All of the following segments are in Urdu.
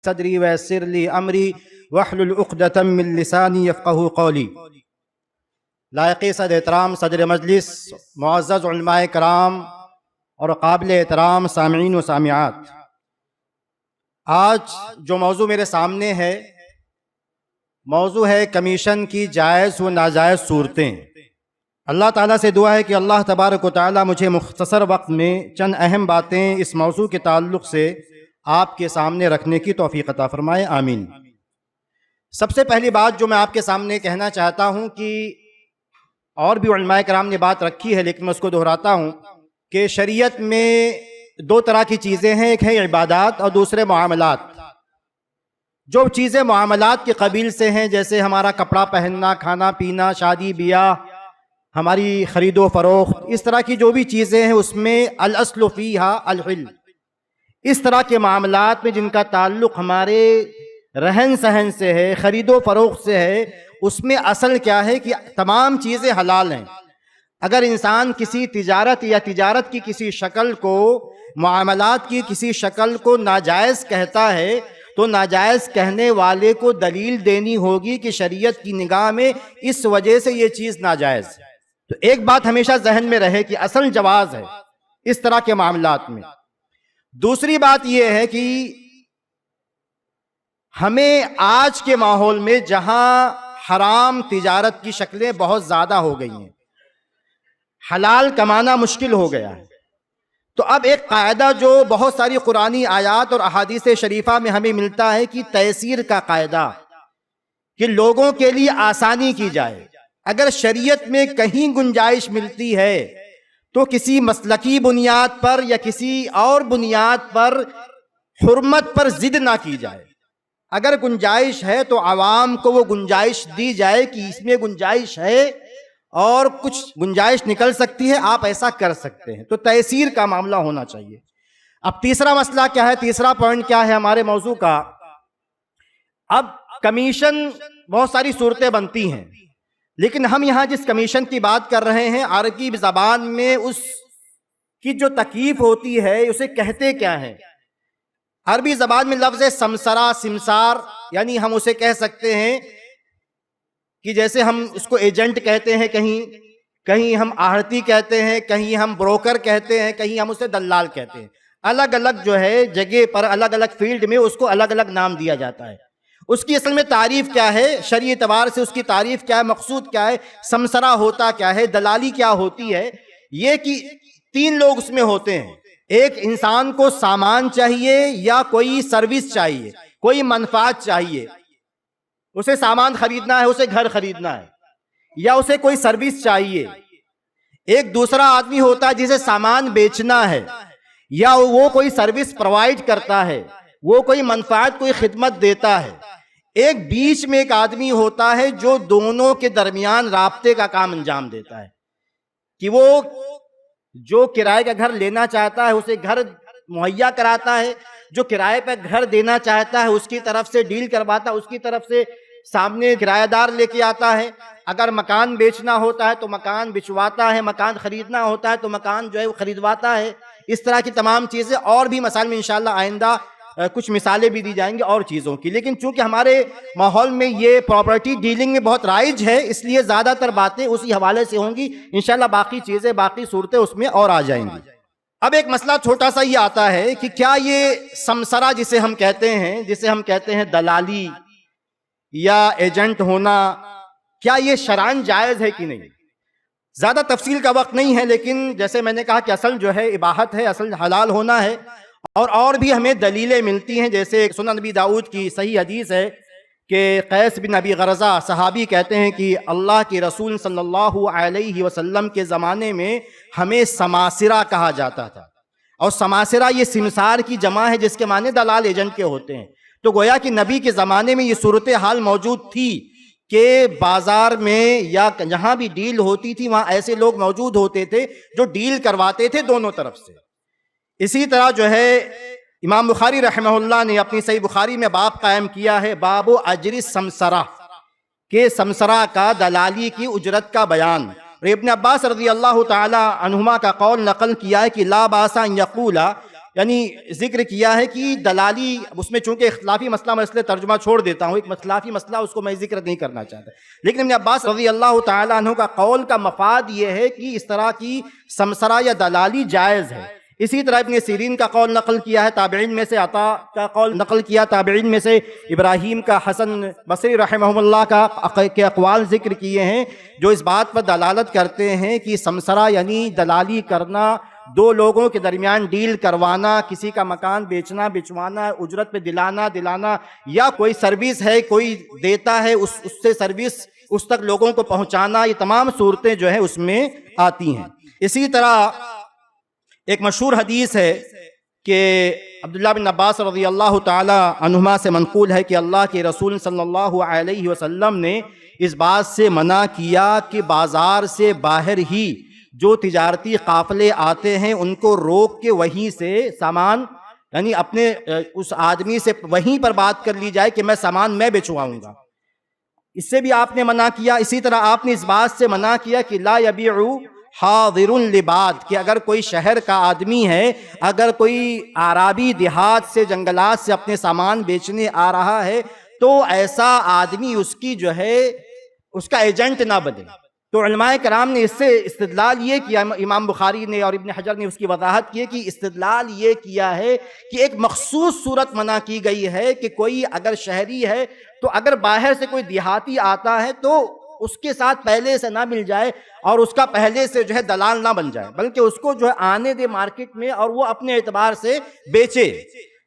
صدری ویسر لی امری واحلل عقدۃ من لسانی یفقہوا قولی۔ لائق صد احترام صدر مجلس، معزز علماء کرام اور قابل احترام سامعین و سامعات، آج جو موضوع میرے سامنے ہے موضوع ہے کمیشن کی جائز و ناجائز صورتیں۔ اللہ تعالیٰ سے دعا ہے کہ اللہ تبارک و تعالیٰ مجھے مختصر وقت میں چند اہم باتیں اس موضوع کے تعلق سے آپ کے سامنے رکھنے کی توفیق عطا فرمائے، آمین۔ سب سے پہلی بات جو میں آپ کے سامنے کہنا چاہتا ہوں کہ اور بھی علماء کرام نے بات رکھی ہے لیکن میں اس کو دہراتا ہوں کہ شریعت میں دو طرح کی چیزیں ہیں، ایک ہے عبادات اور دوسرے معاملات۔ جو چیزیں معاملات کے قبیل سے ہیں جیسے ہمارا کپڑا پہننا، کھانا پینا، شادی بیاہ، ہماری خرید و فروخت، اس طرح کی جو بھی چیزیں ہیں اس میں الاصل فیہا الحل۔ اس طرح کے معاملات میں جن کا تعلق ہمارے رہن سہن سے ہے، خرید و فروخت سے ہے، اس میں اصل کیا ہے کہ تمام چیزیں حلال ہیں۔ اگر انسان کسی تجارت یا تجارت کی کسی شکل کو، معاملات کی کسی شکل کو ناجائز کہتا ہے تو ناجائز کہنے والے کو دلیل دینی ہوگی کہ شریعت کی نگاہ میں اس وجہ سے یہ چیز ناجائز۔ تو ایک بات ہمیشہ ذہن میں رہے کہ اصل جواز ہے اس طرح کے معاملات میں۔ دوسری بات یہ ہے کہ ہمیں آج کے ماحول میں جہاں حرام تجارت کی شکلیں بہت زیادہ ہو گئی ہیں، حلال کمانا مشکل ہو گیا ہے، تو اب ایک قاعدہ جو بہت ساری قرآنی آیات اور احادیث شریفہ میں ہمیں ملتا ہے کہ تیسیر کا قاعدہ، کہ لوگوں کے لیے آسانی کی جائے۔ اگر شریعت میں کہیں گنجائش ملتی ہے تو کسی مسلکی بنیاد پر یا کسی اور بنیاد پر حرمت پر ضد نہ کی جائے۔ اگر گنجائش ہے تو عوام کو وہ گنجائش دی جائے کہ اس میں گنجائش ہے اور کچھ گنجائش نکل سکتی ہے، آپ ایسا کر سکتے ہیں۔ تو تیسیر کا معاملہ ہونا چاہیے۔ اب تیسرا مسئلہ کیا ہے، تیسرا پوائنٹ کیا ہے ہمارے موضوع کا؟ اب کمیشن بہت ساری صورتیں بنتی ہیں، لیکن ہم یہاں جس کمیشن کی بات کر رہے ہیں عربی زبان میں اس کی جو تکییف ہوتی ہے اسے کہتے کیا ہیں؟ عربی زبان میں لفظ سمسرہ، سمسار، یعنی ہم اسے کہہ سکتے ہیں کہ جیسے ہم اس کو ایجنٹ کہتے ہیں، کہیں ہم آڑتی کہتے ہیں، کہیں ہم بروکر کہتے ہیں، کہیں ہم اسے دلال کہتے ہیں۔ الگ الگ جو ہے جگہ پر، الگ الگ فیلڈ میں اس کو الگ الگ نام دیا جاتا ہے۔ اس کی اصل میں تعریف کیا ہے، شرعی اعتبار سے اس کی تعریف کیا ہے، مقصود کیا ہے، سمسرہ ہوتا کیا ہے، دلالی کیا ہوتی ہے؟ یہ کہ تین لوگ اس میں ہوتے ہیں۔ ایک انسان کو سامان چاہیے یا کوئی سروس چاہیے، کوئی منفعت چاہیے، اسے سامان خریدنا ہے، اسے گھر خریدنا ہے، یا اسے کوئی سروس چاہیے۔ ایک دوسرا آدمی ہوتا ہے جسے سامان بیچنا ہے، یا وہ کوئی سروس پرووائڈ کرتا ہے، وہ کوئی منفعت، کوئی خدمت دیتا ہے۔ ایک بیچ میں ایک آدمی ہوتا ہے جو دونوں کے درمیان رابطے کا کام انجام دیتا ہے، کہ وہ جو کرائے کا گھر لینا چاہتا ہے اسے گھر مہیا کراتا ہے، جو کرائے پہ گھر دینا چاہتا ہے اس کی طرف سے ڈیل کرواتا ہے، اس کی طرف سے سامنے کرایہ دار لے کے آتا ہے۔ اگر مکان بیچنا ہوتا ہے تو مکان بچواتا ہے، مکان خریدنا ہوتا ہے تو مکان جو ہے وہ خریدواتا ہے۔ اس طرح کی تمام چیزیں اور بھی مسائل میں انشاءاللہ آئندہ کچھ مثالیں بھی دی جائیں گی اور چیزوں کی، لیکن چونکہ ہمارے ماحول میں یہ پراپرٹی ڈیلنگ میں بہت رائج ہے اس لیے زیادہ تر باتیں اسی حوالے سے ہوں گی، انشاءاللہ باقی چیزیں، باقی صورتیں اس میں اور آ جائیں گی۔ اب ایک مسئلہ چھوٹا سا یہ آتا ہے کہ کیا یہ سمسرہ جسے ہم کہتے ہیں دلالی یا ایجنٹ ہونا، کیا یہ شرعاً جائز ہے کہ نہیں؟ زیادہ تفصیل کا وقت نہیں ہے، لیکن جیسے میں نے کہا کہ اصل جو ہے اباحت ہے، اصل حلال ہونا ہے، اور بھی ہمیں دلیلیں ملتی ہیں۔ جیسے سنن نبی داؤد کی صحیح حدیث ہے کہ قیس بن ابی غرزہ صحابی کہتے ہیں کہ اللہ کے رسول صلی اللہ علیہ وسلم کے زمانے میں ہمیں سماسرہ کہا جاتا تھا، اور سماسرہ یہ سمسار کی جمع ہے جس کے معنی دلال ایجنٹ کے ہوتے ہیں۔ تو گویا کہ نبی کے زمانے میں یہ صورتحال موجود تھی کہ بازار میں یا جہاں بھی ڈیل ہوتی تھی وہاں ایسے لوگ موجود ہوتے تھے جو ڈیل کرواتے تھے دونوں طرف سے۔ اسی طرح جو ہے امام بخاری رحمہ اللہ نے اپنی صحیح بخاری میں باب قائم کیا ہے، باب اجر السمسرہ، کہ سمسرہ کا، دلالی کی اجرت کا بیان۔ اور ابن عباس رضی اللہ تعالی عنہما کا قول نقل کیا ہے کہ لا باس ان یقولا، یعنی ذکر کیا ہے کہ دلالی، اس میں چونکہ اختلافی مسئلہ میں اس لیے ترجمہ چھوڑ دیتا ہوں، ایک اختلافی مسئلہ اس کو میں ذکر نہیں کرنا چاہتا، لیکن ابن عباس رضی اللہ تعالیٰ عنہ کا قول کا مفاد یہ ہے کہ اس طرح کی سمسرہ یا دلالی جائز ہے۔ اسی طرح ابن سیرین کا قول نقل کیا ہے، تابعین میں سے عطا کا قول نقل کیا، تابعین میں سے ابراہیم کا، حسن بصری رحمہ اللہ کے اقوال ذکر کیے ہیں جو اس بات پر دلالت کرتے ہیں کہ سمسرہ یعنی دلالی کرنا، دو لوگوں کے درمیان ڈیل کروانا، کسی کا مکان بیچنا بچوانا، اجرت پہ دلانا، یا کوئی سروس ہے کوئی دیتا ہے اس سے سروس اس تک لوگوں کو پہنچانا، یہ تمام صورتیں جو ہے اس میں آتی ہیں۔ اسی طرح ایک مشہور حدیث ہے کہ عبداللہ بن عباس رضی اللہ تعالی عنہما سے منقول ہے کہ اللہ کے رسول صلی اللہ علیہ وسلم نے اس بات سے منع کیا کہ بازار سے باہر ہی جو تجارتی قافلے آتے ہیں ان کو روک کے وہیں سے سامان، یعنی اپنے اس آدمی سے وہیں پر بات کر لی جائے کہ میں سامان میں بیچواؤں گا، اس سے بھی آپ نے منع کیا۔ اسی طرح آپ نے اس بات سے منع کیا کہ لا یبیع حاضر لباد، کہ اگر کوئی شہر کا آدمی ہے، اگر کوئی اعرابی دیہات سے جنگلات سے اپنے سامان بیچنے آ رہا ہے تو ایسا آدمی اس کی جو ہے اس کا ایجنٹ نہ بنے۔ تو علماء کرام نے اس سے استدلال یہ کیا، امام بخاری نے اور ابن حجر نے اس کی وضاحت کی کہ استدلال یہ کیا ہے کہ ایک مخصوص صورت منع کی گئی ہے کہ کوئی اگر شہری ہے تو اگر باہر سے کوئی دیہاتی آتا ہے تو اس کے ساتھ پہلے سے نہ مل جائے اور اس کا پہلے سے جو ہے دلال نہ بن جائے، بلکہ اس کو جو ہے آنے دے مارکیٹ میں اور وہ اپنے اعتبار سے بیچے۔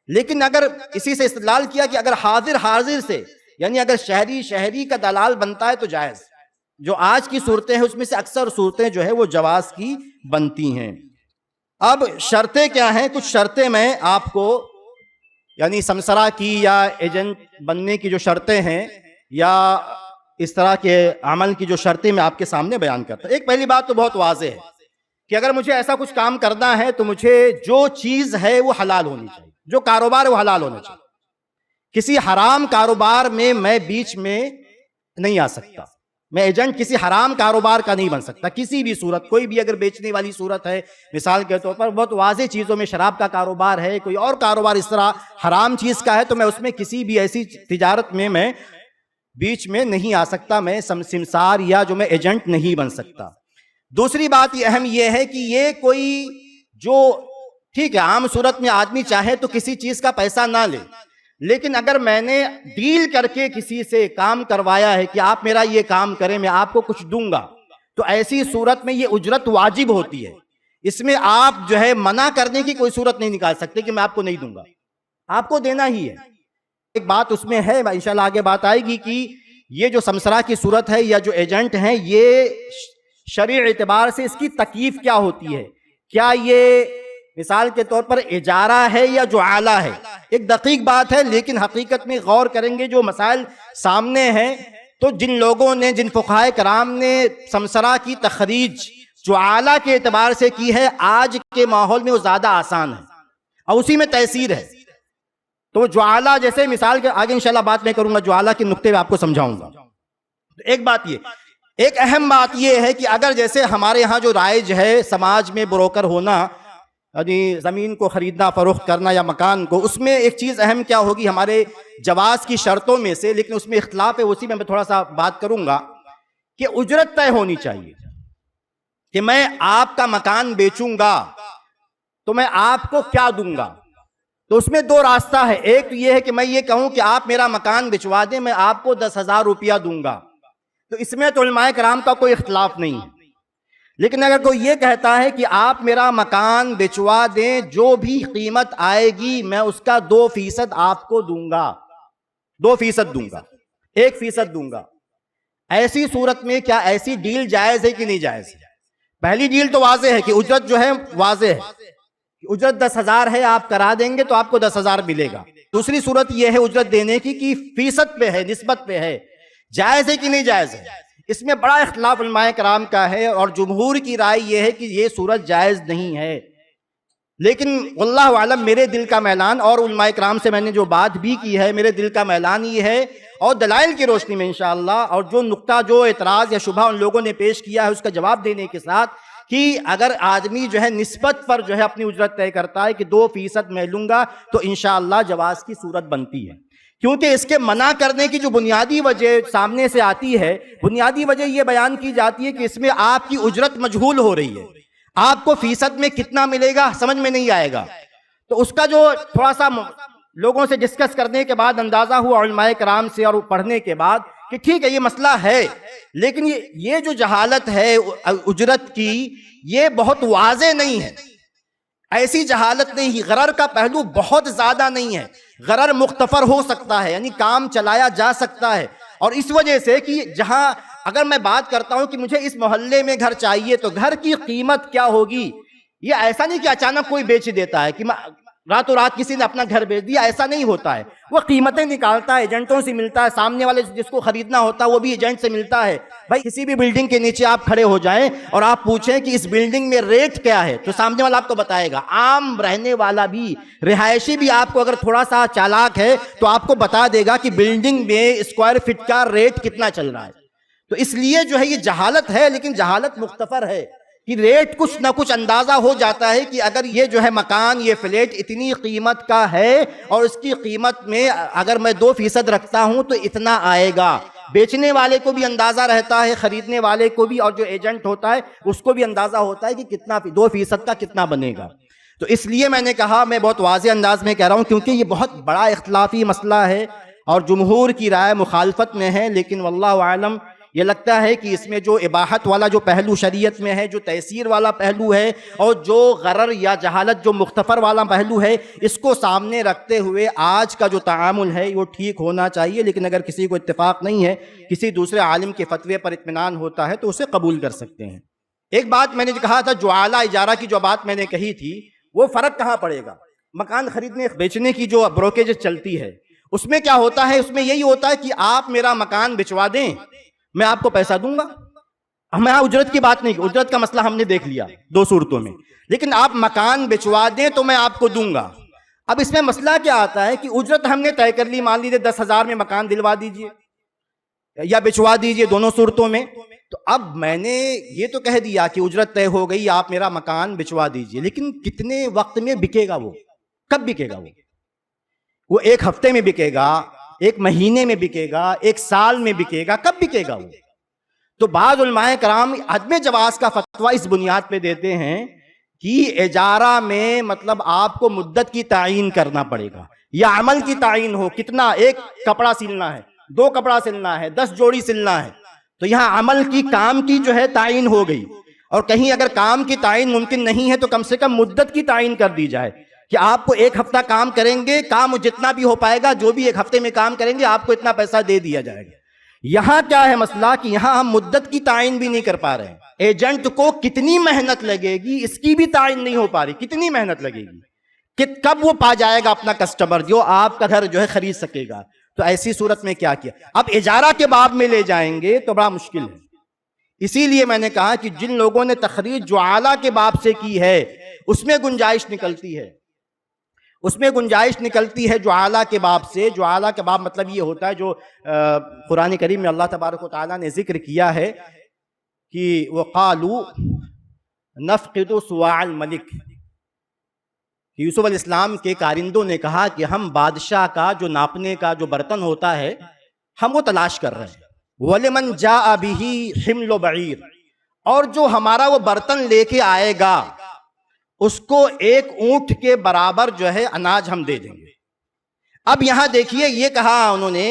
لیکن اگر اسی سے استدلال کیا کہ اگر حاضر سے، یعنی اگر شہری کا دلال بنتا ہے تو جائز، جو آج کی صورتیں ہیں اس میں سے اکثر صورتیں جو ہے وہ جواز کی بنتی ہیں۔ اب شرطیں کیا ہیں؟ کچھ شرطیں میں آپ کو یعنی سمسرہ کی یا ایجنٹ بننے کی جو شرطیں ہیں یا اس طرح کے عمل کی جو شرطیں میں آپ کے سامنے بیان کرتا ہوں۔ ایک پہلی بات تو بہت واضح ہے کہ اگر مجھے ایسا کچھ کام کرنا ہے تو مجھے جو چیز ہے وہ حلال ہونی چاہیے، جو کاروبار ہے وہ حلال ہونا چاہیے۔ کسی حرام کاروبار میں بیچ میں نہیں آ سکتا، میں ایجنٹ کسی حرام کاروبار کا نہیں بن سکتا کسی بھی صورت۔ کوئی بھی اگر بیچنے والی صورت ہے، مثال کے طور پر بہت واضح چیزوں میں شراب کا کاروبار ہے، کوئی اور کاروبار اس طرح حرام چیز کا ہے، تو میں اس میں کسی بھی ایسی تجارت میں بیچ میں نہیں آ سکتا، میں سمسار یا جو میں ایجنٹ نہیں بن سکتا۔ دوسری بات یہ اہم یہ ہے کہ یہ کوئی جو ٹھیک ہے عام صورت میں آدمی چاہے تو کسی چیز کا پیسہ نہ لے، لیکن اگر میں نے ڈیل کر کے کسی سے کام کروایا ہے کہ آپ میرا یہ کام کریں میں آپ کو کچھ دوں گا، تو ایسی صورت میں یہ اجرت واجب ہوتی ہے۔ اس میں آپ جو ہے منع کرنے کی کوئی صورت نہیں نکال سکتے کہ میں آپ کو نہیں دوں گا، آپ کو دینا ہی ہے۔ ایک بات اس میں ہے، انشاءاللہ آگے بات آئے گی کہ یہ جو سمسرہ کی صورت ہے یا جو ایجنٹ ہیں یہ شرعی اعتبار سے اس کی تکییف کیا ہوتی ہے، کیا یہ مثال کے طور پر اجارہ ہے یا جعالہ ہے؟ ایک دقیق بات ہے، لیکن حقیقت میں غور کریں گے جو مسائل سامنے ہیں تو جن لوگوں نے، جن فقہاء کرام نے سمسرہ کی تخریج جعالہ کے اعتبار سے کی ہے، آج کے ماحول میں وہ زیادہ آسان ہے اور اسی میں تیسیر ہے۔ تو جعالہ جیسے مثال کے آگے انشاءاللہ بات میں کروں گا، جعالہ کے نقطے میں آپ کو سمجھاؤں گا۔ ایک بات یہ، ایک اہم بات یہ ہے کہ اگر جیسے ہمارے ہاں جو رائج ہے سماج میں بروکر ہونا، یعنی زمین کو خریدنا فروخت کرنا یا مکان کو، اس میں ایک چیز اہم کیا ہوگی ہمارے جواز کی شرطوں میں سے، لیکن اس میں اختلاف ہے، اسی میں تھوڑا سا بات کروں گا کہ اجرت طے ہونی چاہیے کہ میں آپ کا مکان بیچوں گا تو میں آپ کو کیا دوں گا۔ تو اس میں دو راستہ ہے، ایک تو یہ ہے کہ میں یہ کہوں کہ آپ میرا مکان بچوا دیں، میں آپ کو 10,000 روپیہ دوں گا، تو اس میں تو علماء کرام کا کوئی اختلاف نہیں ہے۔ لیکن اگر کوئی یہ کہتا ہے کہ آپ میرا مکان بچوا دیں، جو بھی قیمت آئے گی میں اس کا 2% آپ کو دوں گا، 2% دوں گا، 1% دوں گا، ایسی صورت میں کیا ایسی ڈیل جائز ہے کہ نہیں جائز ہے؟ پہلی ڈیل تو واضح ہے کہ اجرت جو ہے واضح ہے، اجرت 10,000 ہے، آپ کرا دیں گے تو آپ کو 10,000 ملے گا۔ دوسری صورت یہ ہے اجرت دینے کی کہ فیصد پہ ہے، نسبت پہ ہے، جائز ہے کہ نہیں جائز ہے؟ اس میں بڑا اختلاف علماء کرام کا ہے اور جمہور کی رائے یہ ہے کہ یہ صورت جائز نہیں ہے۔ لیکن واللہ اعلم میرے دل کا میلان، اور علماء کرام سے میں نے جو بات بھی کی ہے، میرے دل کا میلان یہ ہے، اور دلائل کی روشنی میں انشاءاللہ، اور جو نقطہ جو اعتراض یا شبہ ان لوگوں نے پیش کیا ہے اس کا جواب دینے کے ساتھ، کہ اگر آدمی جو ہے نسبت پر جو ہے اپنی اجرت طے کرتا ہے کہ 2% میں لوں گا تو انشاءاللہ جواز کی صورت بنتی ہے. کیونکہ اس کے منع کرنے کی جو بنیادی وجہ سامنے سے آتی ہے، بنیادی وجہ یہ بیان کی جاتی ہے کہ اس میں آپ کی اجرت مجہول ہو رہی ہے، آپ کو فیصد میں کتنا ملے گا سمجھ میں نہیں آئے گا. تو اس کا جو تھوڑا سا لوگوں سے ڈسکس کرنے کے بعد اندازہ ہوا علماء کرام سے اور پڑھنے کے بعد کہ ٹھیک ہے یہ مسئلہ ہے، لیکن یہ جو جہالت ہے اجرت کی یہ بہت واضح نہیں ہے. ایسی جہالت نہیں، غرر کا پہلو بہت زیادہ نہیں ہے، غرر مغتفر ہو سکتا ہے، یعنی کام چلایا جا سکتا ہے. اور اس وجہ سے کہ جہاں اگر میں بات کرتا ہوں کہ مجھے اس محلے میں گھر چاہیے تو گھر کی قیمت کیا ہوگی، یہ ایسا نہیں کہ اچانک کوئی بیچ دیتا ہے کہ راتوں رات کسی نے اپنا گھر بیچ دیا، ایسا نہیں ہوتا ہے. وہ قیمتیں نکالتا ہے، ایجنٹوں سے ملتا ہے، سامنے والے جس کو خریدنا ہوتا ہے وہ بھی ایجنٹ سے ملتا ہے. بھائی کسی بھی بلڈنگ کے نیچے آپ کھڑے ہو جائیں اور آپ پوچھیں کہ اس بلڈنگ میں ریٹ کیا ہے تو سامنے والا آپ کو بتائے گا. عام رہنے والا بھی، رہائشی بھی آپ کو اگر تھوڑا سا چالاک ہے تو آپ کو بتا دے گا کہ بلڈنگ میں اسکوائر فٹ کا ریٹ کتنا چل رہا ہے. تو اس لیے جو ہے یہ جہالت ہے، لیکن جہالت مختصر ہے کہ ریٹ کچھ نہ کچھ اندازہ ہو جاتا ہے کہ اگر یہ جو ہے مکان، یہ فلیٹ اتنی قیمت کا ہے اور اس کی قیمت میں اگر میں 2% رکھتا ہوں تو اتنا آئے گا. بیچنے والے کو بھی اندازہ رہتا ہے، خریدنے والے کو بھی، اور جو ایجنٹ ہوتا ہے اس کو بھی اندازہ ہوتا ہے کہ کتنا 2% کا کتنا بنے گا. تو اس لیے میں نے کہا، میں بہت واضح انداز میں کہہ رہا ہوں کیونکہ یہ بہت بڑا اختلافی مسئلہ ہے اور جمہور کی رائے مخالفت میں ہے. لیکن واللہ عالم یہ لگتا ہے کہ اس میں جو اباحت والا جو پہلو شریعت میں ہے، جو تیسیر والا پہلو ہے، اور جو غرر یا جہالت جو مختصر والا پہلو ہے، اس کو سامنے رکھتے ہوئے آج کا جو تعامل ہے وہ ٹھیک ہونا چاہیے. لیکن اگر کسی کو اتفاق نہیں ہے، کسی دوسرے عالم کے فتوے پر اطمینان ہوتا ہے تو اسے قبول کر سکتے ہیں. ایک بات میں نے کہا تھا، جو اعلیٰ اجارہ کی جو بات میں نے کہی تھی، وہ فرق کہاں پڑے گا؟ مکان خریدنے بیچنے کی جو بروکریج چلتی ہے اس میں کیا ہوتا ہے؟ اس میں یہی ہوتا ہے کہ آپ میرا مکان بچوا دیں، میں آپ کو پیسہ دوں گا. ہم یہاں اجرت کی بات نہیں، اجرت کا مسئلہ ہم نے دیکھ لیا 2 صورتوں میں. لیکن آپ مکان بچوا دیں تو میں آپ کو دوں گا. اب اس میں مسئلہ کیا آتا ہے کہ اجرت ہم نے طے کر لی، مان لیجیے 10,000 میں مکان دلوا دیجئے یا بچوا دیجئے، دونوں صورتوں میں. تو اب میں نے یہ تو کہہ دیا کہ اجرت طے ہو گئی، آپ میرا مکان بچوا دیجئے، لیکن کتنے وقت میں بکے گا؟ وہ کب بکے گا؟ وہ 1 ہفتے میں بکے گا، 1 مہینے میں بکے گا، 1 سال میں بکے گا، کب بکے گا وہ؟ تو بعض علماء کرام عدم جواز کا فتویٰ اس بنیاد پہ دیتے ہیں کہ اجارہ میں مطلب آپ کو مدت کی تعین کرنا پڑے گا یا عمل کی تعین ہو. کتنا؟ 1 کپڑا سلنا ہے، 2 کپڑا سلنا ہے، 10 جوڑی سلنا ہے. تو یہاں عمل کی، کام کی جو ہے تعین ہو گئی. اور کہیں اگر کام کی تعین ممکن نہیں ہے تو کم سے کم مدت کی تعین کر دی جائے کہ آپ کو 1 ہفتہ کام کریں گے، کام جتنا بھی ہو پائے گا، جو بھی 1 ہفتے میں کام کریں گے آپ کو اتنا پیسہ دے دیا جائے گا. یہاں کیا ہے مسئلہ کہ یہاں ہم مدت کی تعین بھی نہیں کر پا رہے ہیں. ایجنٹ کو کتنی محنت لگے گی اس کی بھی تعین نہیں ہو پا رہی. کتنی محنت لگے گی کہ کب وہ پا جائے گا اپنا کسٹمر جو آپ کا گھر جو ہے خرید سکے گا. تو ایسی صورت میں کیا کیا؟ اب اجارہ کے باب میں لے جائیں گے تو بڑا مشکل ہے. اسی لیے میں نے کہا کہ جن لوگوں نے تخریج جو اعلیٰ کے باب سے کی ہے اس میں گنجائش نکلتی ہے، اس میں گنجائش نکلتی ہے جو اعلیٰ کے باب سے. جو اعلیٰ کے باب مطلب یہ ہوتا ہے جو قرآن کریم میں اللہ تبارک و تعالیٰ نے ذکر کیا ہے کہ وَقَالُوا نَفْقِدُ سُوَاعَ الْمَلِكِ، کہ یوسف علیہ السلام کے کارندوں نے کہا کہ ہم بادشاہ کا جو ناپنے کا جو برتن ہوتا ہے ہم وہ تلاش کر رہے ہیں. وَلِمَنْ جَاءَ بِهِ حِمْلُ بَعِيرٍ، اور جو ہمارا وہ برتن لے کے آئے گا اس کو 1 اونٹ کے برابر جو ہے اناج ہم دے دیں گے. اب یہاں دیکھیے یہ کہا انہوں نے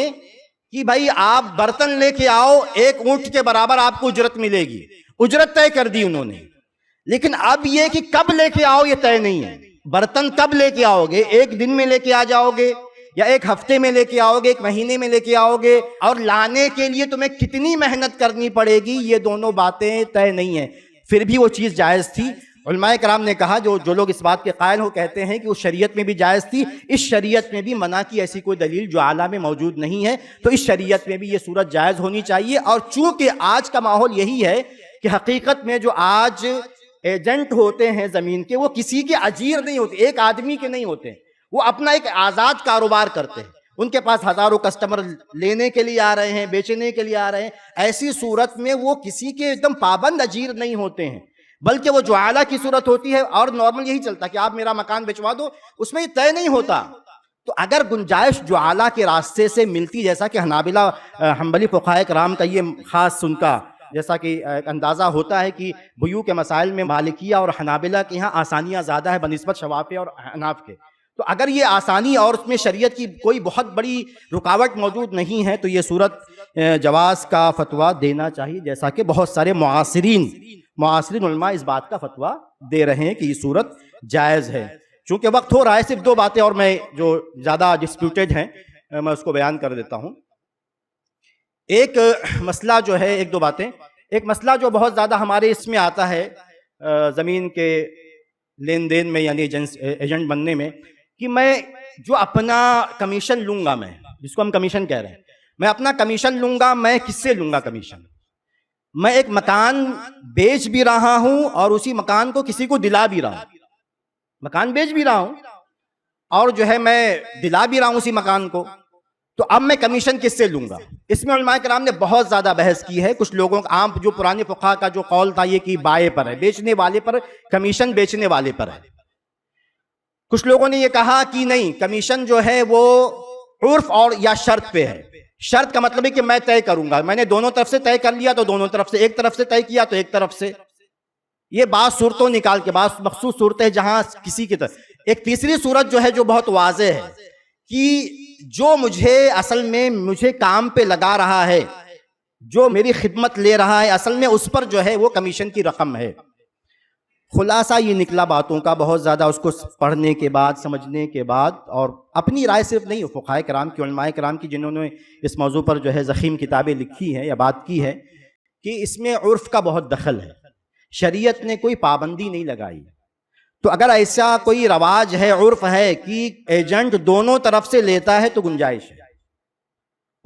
کہ بھائی آپ برتن لے کے آؤ، 1 اونٹ کے برابر آپ کو اجرت ملے گی. اجرت طے کر دی انہوں نے. لیکن اب یہ کہ کب لے کے آؤ یہ طے نہیں ہے. برتن کب لے کے آؤ گے؟ 1 دن میں لے کے آ جاؤ گے یا 1 ہفتے میں لے کے آؤ گے، 1 مہینے میں لے کے آؤ گے، اور لانے کے لیے تمہیں کتنی محنت کرنی پڑے گی، یہ دونوں باتیں طے نہیں ہیں. پھر بھی وہ چیز جائز تھی. علماء کرام نے کہا جو لوگ اس بات کے قائل ہو کہتے ہیں کہ اس شریعت میں بھی جائز تھی، اس شریعت میں بھی منع کی ایسی کوئی دلیل جو اعلیٰ میں موجود نہیں ہے، تو اس شریعت میں بھی یہ صورت جائز ہونی چاہیے. اور چونکہ آج کا ماحول یہی ہے کہ حقیقت میں جو آج ایجنٹ ہوتے ہیں زمین کے وہ کسی کے اجیر نہیں ہوتے، ایک آدمی کے نہیں ہوتے، وہ اپنا ایک آزاد کاروبار کرتے ہیں. ان کے پاس ہزاروں کسٹمر لینے کے لیے آ رہے ہیں، بیچنے کے لیے آ رہے ہیں. ایسی صورت میں وہ کسی کے ایک دم پابند اجیر نہیں ہوتے ہیں. بلکہ وہ جعالہ کی صورت ہوتی ہے، اور نارمل یہی چلتا ہے کہ آپ میرا مکان بچوا دو، اس میں یہ طے نہیں ہوتا. تو اگر گنجائش جعالہ کے راستے سے ملتی، جیسا کہ حنابلہ حنبلی فقہاء کرام کا یہ خاص ان کا جیسا کہ اندازہ ہوتا ہے کہ بیوع کے مسائل میں مالکیہ اور حنابلہ کے یہاں آسانیاں زیادہ ہے بنسبت شوافی اور احناف کے. تو اگر یہ آسانی اور اس میں شریعت کی کوئی بہت بڑی رکاوٹ موجود نہیں ہے تو یہ صورت جواز کا فتویٰ دینا چاہیے، جیسا کہ بہت سارے معاصرین علماء اس بات کا فتویٰ دے رہے ہیں کہ یہ صورت جائز ہے. چونکہ وقت ہو رہا ہے، صرف 2 باتیں اور میں جو زیادہ ڈسپیوٹیڈ ہیں میں اس کو بیان کر دیتا ہوں. ایک مسئلہ جو ہے، 1-2 باتیں. ایک مسئلہ جو بہت زیادہ ہمارے اس میں آتا ہے زمین کے لین دین میں، یعنی ایجنٹ بننے میں، کہ میں جو اپنا کمیشن لوں گا، میں جس کو ہم کمیشن کہہ رہے ہیں، میں اپنا کمیشن لوں گا، میں کس سے لوں گا کمیشن؟ میں ایک مکان بیچ بھی رہا ہوں اور اسی مکان کو کسی کو دلا بھی رہا ہوں. مکان بیچ بھی رہا ہوں اور جو ہے میں دلا بھی رہا ہوں اسی مکان کو، تو اب میں کمیشن کس سے لوں گا؟ اس میں علماء کرام نے بہت زیادہ بحث کی ہے. کچھ لوگوں کا عام جو پرانے فقہاء کا جو قول تھا یہ کہ بائے پر ہے، بیچنے والے پر، کمیشن بیچنے والے پر ہے. کچھ لوگوں نے یہ کہا کہ نہیں، کمیشن جو ہے وہ عرف اور یا شرط پہ ہے. شرط کا مطلب ہے کہ میں طے کروں گا، میں نے دونوں طرف سے طے کر لیا تو دونوں طرف سے، ایک طرف سے طے کیا تو ایک طرف سے. یہ بعض صورتوں نکال کے، بعض مخصوص صورتیں جہاں کسی کی طرف. ایک تیسری صورت جو ہے جو بہت واضح ہے کہ جو اصل میں مجھے کام پہ لگا رہا ہے، جو میری خدمت لے رہا ہے، اصل میں اس پر جو ہے وہ کمیشن کی رقم ہے. خلاصہ یہ نکلا باتوں کا بہت زیادہ، اس کو پڑھنے کے بعد، سمجھنے کے بعد، اور اپنی رائے صرف نہیں، فقہاء کرام کی، علماء کرام کی جنہوں نے اس موضوع پر جو ہے ضخیم کتابیں لکھی ہیں یا بات کی ہے، کہ اس میں عرف کا بہت دخل ہے. شریعت نے کوئی پابندی نہیں لگائی. تو اگر ایسا کوئی رواج ہے، عرف ہے کہ ایجنٹ دونوں طرف سے لیتا ہے تو گنجائش ہے.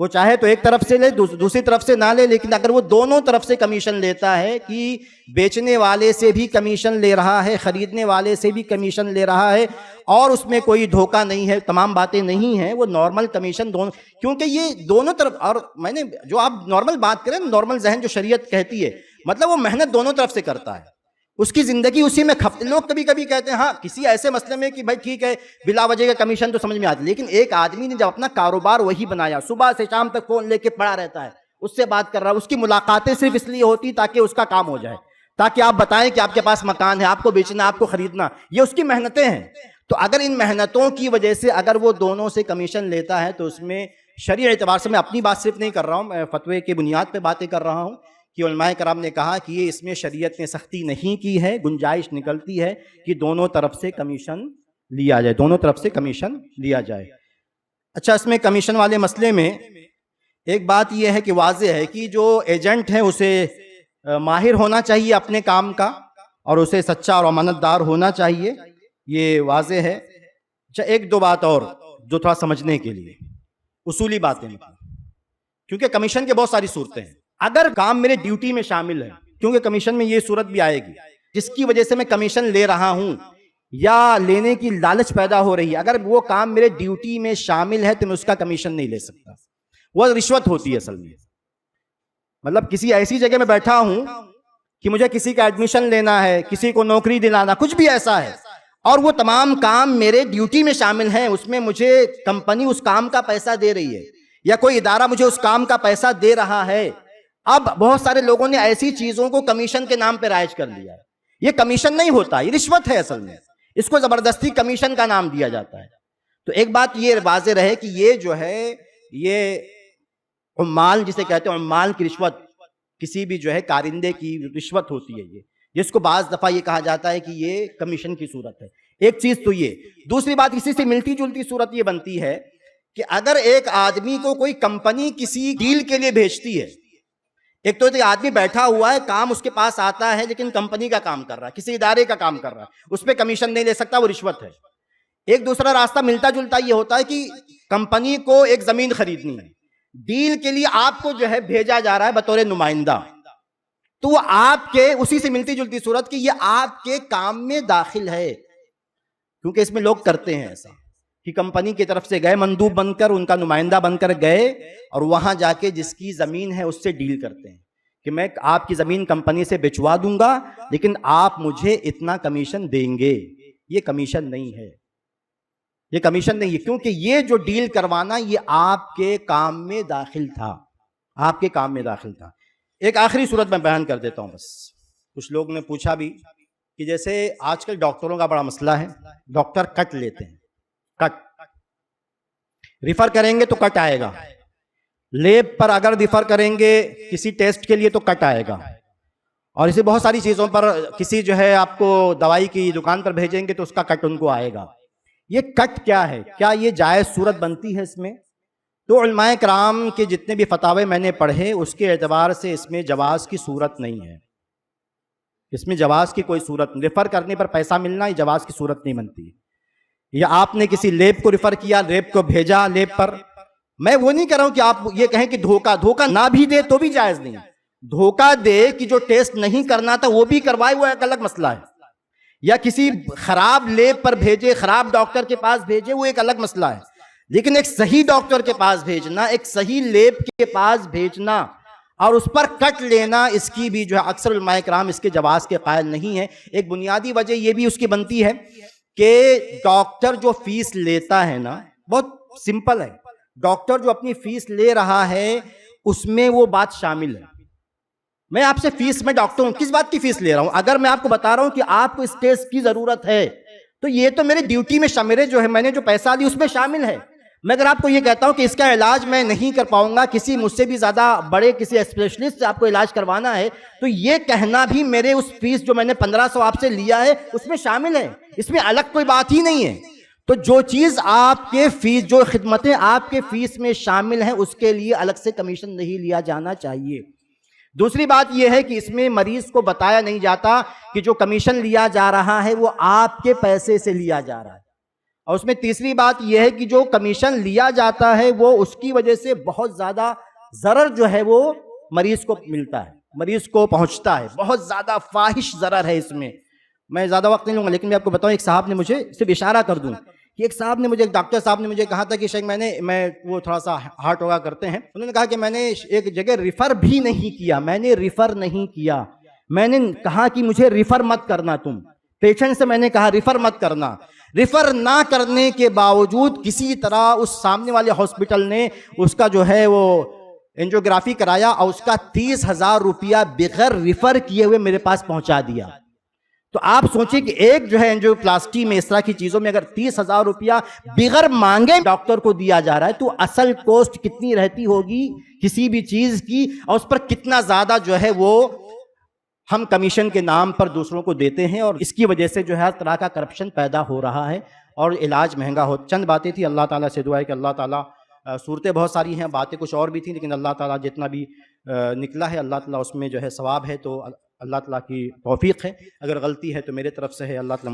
وہ چاہے تو ایک طرف سے لے، دوسری طرف سے نہ لے، لیکن اگر وہ دونوں طرف سے کمیشن لیتا ہے کہ بیچنے والے سے بھی کمیشن لے رہا ہے، خریدنے والے سے بھی کمیشن لے رہا ہے، اور اس میں کوئی دھوکہ نہیں ہے، تمام باتیں نہیں ہیں، وہ نارمل کمیشن دونوں، کیونکہ یہ دونوں طرف. اور میں نے جو آپ نارمل بات کریں، نارمل ذہن جو شریعت کہتی ہے، مطلب وہ محنت دونوں طرف سے کرتا ہے، اس کی زندگی اسی میں کھپتی. لوگ کبھی کبھی کہتے ہیں ہاں کسی ایسے مسئلے میں کہ بھائی ٹھیک ہے بلا وجہ کا کمیشن تو سمجھ میں آتی، لیکن ایک آدمی نے جب اپنا کاروبار وہی بنایا، صبح سے شام تک فون لے کے پڑا رہتا ہے، اس سے بات کر رہا ہے، اس کی ملاقاتیں صرف اس لیے ہوتی تاکہ اس کا کام ہو جائے، تاکہ آپ بتائیں کہ آپ کے پاس مکان ہے، آپ کو بیچنا، آپ کو خریدنا، یہ اس کی محنتیں ہیں. تو اگر ان محنتوں کی وجہ سے اگر وہ دونوں سے کمیشن لیتا ہے تو اس میں شرعی اعتبار سے، میں اپنی بات صرف نہیں کر رہا ہوں، میں فتوے کی بنیاد پہ باتیں کر رہا ہوں، کہ علماء کرام نے کہا کہ یہ اس میں شریعت نے سختی نہیں کی ہے، گنجائش نکلتی ہے کہ دونوں طرف سے کمیشن لیا جائے، دونوں طرف سے کمیشن لیا جائے. اچھا، اس میں کمیشن والے مسئلے میں ایک بات یہ ہے کہ واضح ہے کہ جو ایجنٹ ہے اسے ماہر ہونا چاہیے اپنے کام کا، اور اسے سچا اور امانت دار ہونا چاہیے، یہ واضح ہے. اچھا، 1-2 بات اور جو تھوڑا سمجھنے کے لیے اصولی باتیں، کیونکہ کمیشن کے بہت ساری صورتیں ہیں. اگر کام میرے ڈیوٹی میں شامل ہے، کیونکہ کمیشن میں یہ صورت بھی آئے گی جس کی وجہ سے میں کمیشن لے رہا ہوں یا لینے کی لالچ پیدا ہو رہی ہے، اگر وہ کام میرے ڈیوٹی میں شامل ہے تو میں اس کا کمیشن نہیں لے سکتا. وہ رشوت ہوتی ہے اصل میں. مطلب کسی ایسی جگہ میں بیٹھا ہوں کہ مجھے کسی کا ایڈمیشن لینا ہے، کسی کو نوکری دلانا، کچھ بھی ایسا ہے، اور وہ تمام کام میرے ڈیوٹی میں شامل ہیں، اس میں مجھے کمپنی اس کام کا پیسہ دے رہی ہے یا کوئی ادارہ مجھے اس کام کا پیسہ دے رہا ہے. اب بہت سارے لوگوں نے ایسی چیزوں کو کمیشن کے نام پہ رائج کر لیا ہے. یہ کمیشن نہیں ہوتا، یہ رشوت ہے اصل میں، اس کو زبردستی کمیشن کا نام دیا جاتا ہے. تو ایک بات یہ واضح رہے کہ یہ جو ہے یہ عمال جسے کہتے ہیں، عمال کی رشوت، کسی بھی جو ہے کارندے کی رشوت ہوتی ہے، یہ جس کو بعض دفعہ یہ کہا جاتا ہے کہ یہ کمیشن کی صورت ہے. ایک چیز تو یہ. دوسری بات اسی سے ملتی جلتی صورت یہ بنتی ہے کہ اگر ایک آدمی کو کوئی کمپنی کسی ڈیل کے لیے بھیجتی ہے، ایک تو آدمی بیٹھا ہوا ہے، کام اس کے پاس آتا ہے لیکن کمپنی کا کام کر رہا ہے، کسی ادارے کا کام کر رہا ہے، اس پہ کمیشن نہیں لے سکتا، وہ رشوت ہے. ایک دوسرا راستہ ملتا جلتا یہ ہوتا ہے کہ کمپنی کو ایک زمین خریدنی ہے، ڈیل کے لیے آپ کو جو ہے بھیجا جا رہا ہے بطور نمائندہ، تو وہ آپ کے اسی سے ملتی جلتی صورت کہ یہ آپ کے کام میں داخل ہے، کیونکہ اس میں لوگ کرتے ہیں ایسا کہ کمپنی کی طرف سے گئے، مندوب بن کر، ان کا نمائندہ بن کر گئے، اور وہاں جا کے جس کی زمین ہے اس سے ڈیل کرتے ہیں کہ میں آپ کی زمین کمپنی سے بچوا دوں گا لیکن آپ مجھے اتنا کمیشن دیں گے. یہ کمیشن نہیں ہے, یہ کمیشن نہیں ہے, کیونکہ یہ جو ڈیل کروانا یہ آپ کے کام میں داخل تھا, آپ کے کام میں داخل تھا. ایک آخری صورت میں بیان کر دیتا ہوں بس. کچھ لوگ نے پوچھا بھی کہ جیسے آج کل ڈاکٹروں کا بڑا مسئلہ ہے, ڈاکٹر کٹ لیتے ہیں, کٹ ریفر کریں گے تو کٹ آئے گا, لیب پر اگر ریفر کریں گے کسی ٹیسٹ کے لیے تو کٹ آئے گا, اور اسی بہت ساری چیزوں پر کسی جو ہے آپ کو دوائی کی دکان پر بھیجیں گے تو اس کا کٹ ان کو آئے گا. یہ کٹ کیا ہے؟ کیا یہ جائز صورت بنتی ہے اس میں؟ تو علماء کرام کے جتنے بھی فتاوے میں نے پڑھے اس کے اعتبار سے اس میں جواز کی صورت نہیں ہے, اس میں جواز کی کوئی صورت نہیں. ریفر کرنے پر پیسہ ملنا یہ جواز کی صورت نہیں بنتی. یا آپ نے کسی لیب کو ریفر کیا, لیب کو بھیجا لیب پر, میں وہ نہیں کہہ رہا ہوں کہ آپ یہ کہیں کہ دھوکہ نہ بھی دے تو بھی جائز نہیں. دھوکہ دے کہ جو ٹیسٹ نہیں کرنا تھا وہ بھی کروائے, وہ ایک الگ مسئلہ ہے. یا کسی خراب لیب پر بھیجے, خراب ڈاکٹر کے پاس بھیجے, وہ ایک الگ مسئلہ ہے. لیکن ایک صحیح ڈاکٹر کے پاس بھیجنا, ایک صحیح لیب کے پاس بھیجنا اور اس پر کٹ لینا, اس کی بھی جو ہے اکثر علماء کرام اس کے جواز کے قائل نہیں ہیں. ایک بنیادی وجہ یہ بھی اس کی بنتی ہے کہ ڈاکٹر جو فیس لیتا ہے نا, بہت سمپل ہے, ڈاکٹر جو اپنی فیس لے رہا ہے اس میں وہ بات شامل ہے. میں آپ سے فیس میں ڈاکٹر ہوں, کس بات کی فیس لے رہا ہوں؟ اگر میں آپ کو بتا رہا ہوں کہ آپ کو اس ٹیسٹ کی ضرورت ہے تو یہ تو میرے ڈیوٹی میں میرے جو ہے میں نے جو پیسہ لی اس میں شامل ہے. میں اگر آپ کو یہ کہتا ہوں کہ اس کا علاج میں نہیں کر پاؤں گا, کسی مجھ سے بھی زیادہ بڑے کسی اسپیشلسٹ سے آپ کو علاج کروانا ہے, تو یہ کہنا بھی میرے اس فیس جو میں نے 1500 آپ سے لیا ہے اس میں شامل ہے, اس میں الگ کوئی بات ہی نہیں ہے. تو جو چیز آپ کے فیس, جو خدمتیں آپ کے فیس میں شامل ہیں اس کے لیے الگ سے کمیشن نہیں لیا جانا چاہیے. دوسری بات یہ ہے کہ اس میں مریض کو بتایا نہیں جاتا کہ جو کمیشن لیا جا رہا ہے وہ آپ کے پیسے سے لیا جا رہا ہے. اور اس میں تیسری بات یہ ہے کہ جو کمیشن لیا جاتا ہے وہ اس کی وجہ سے بہت زیادہ ضرر جو ہے وہ مریض کو ملتا ہے, مریض کو پہنچتا ہے, بہت زیادہ فاحش ضرر ہے اس میں. میں زیادہ وقت نہیں لوں گا لیکن میں آپ کو بتاؤں, ایک صاحب نے مجھے صرف اشارہ کر دوں کہ ایک صاحب نے مجھے, ایک ڈاکٹر صاحب نے مجھے کہا تھا کہ شیخ میں وہ تھوڑا سا ہارٹ ہوگا کرتے ہیں, انہوں نے کہا کہ میں نے ایک جگہ ریفر بھی نہیں کیا, میں نے ریفر نہیں کیا, میں نے کہا کہ مجھے ریفر مت کرنا, تم پیشنٹ سے میں نے کہا ریفر مت کرنا. ریفر نہ کرنے کے باوجود کسی طرح اس سامنے والے ہاسپٹل نے اس کا جو ہے وہ اینجیوگرافی کرایا اور اس کا 30,000 روپیہ بغیر ریفر کیے ہوئے میرے پاس پہنچا دیا. تو آپ سوچیں کہ ایک جو ہے اینجیوپلاسٹی میں اس طرح کی چیزوں میں اگر 30,000 روپیہ بغیر مانگے ڈاکٹر کو دیا جا رہا ہے تو اصل کوسٹ کتنی رہتی ہوگی کسی بھی چیز کی, اور اس پر کتنا زیادہ جو ہے وہ ہم کمیشن کے نام پر دوسروں کو دیتے ہیں, اور اس کی وجہ سے جو ہے ہر طرح کا کرپشن پیدا ہو رہا ہے اور علاج مہنگا ہو. چند باتیں تھی, اللہ تعالیٰ سے دعا ہے کہ اللہ تعالیٰ, صورتیں بہت ساری ہیں, باتیں کچھ اور بھی تھیں, لیکن اللہ تعالیٰ جتنا بھی نکلا ہے اللہ تعالیٰ اس میں جو ہے ثواب ہے, تو اللہ تعالیٰ کی توفیق ہے. اگر غلطی ہے تو میرے طرف سے ہے, اللہ تعالیٰ